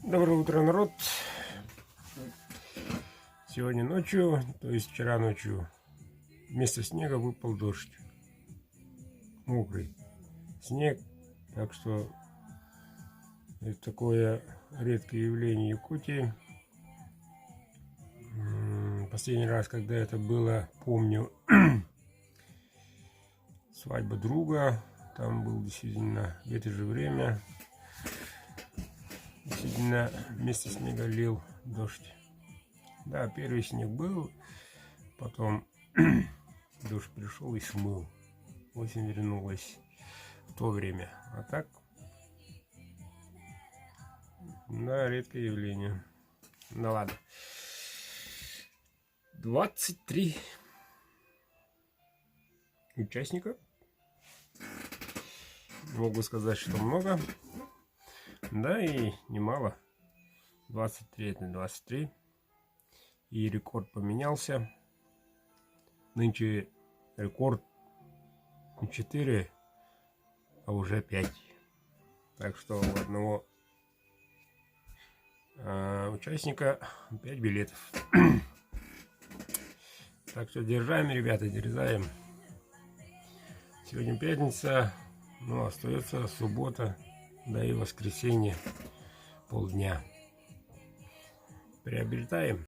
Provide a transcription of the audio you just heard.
Доброе утро, народ! Сегодня ночью, то есть вчера ночью, вместо снега выпал дождь. Мокрый снег. Так что это такое редкое явление Якутии. Последний раз, когда это было, помню, свадьба друга. Там был действительно в это же время. Действительно, вместо снега лил дождь. Да, первый снег был, потом дождь пришел и смыл. Осень вернулась в то время. А так, да, редкое явление. Ну ладно. 23 участника. Могу сказать, что много. Да, и немало. 23 это 23. И рекорд поменялся. Нынче рекорд не 4, а уже 5. Так что у одного участника 5 билетов. Так что держаем, ребята, дерзаем. Сегодня пятница, но остается суббота, да и воскресенье, полдня. Приобретаем.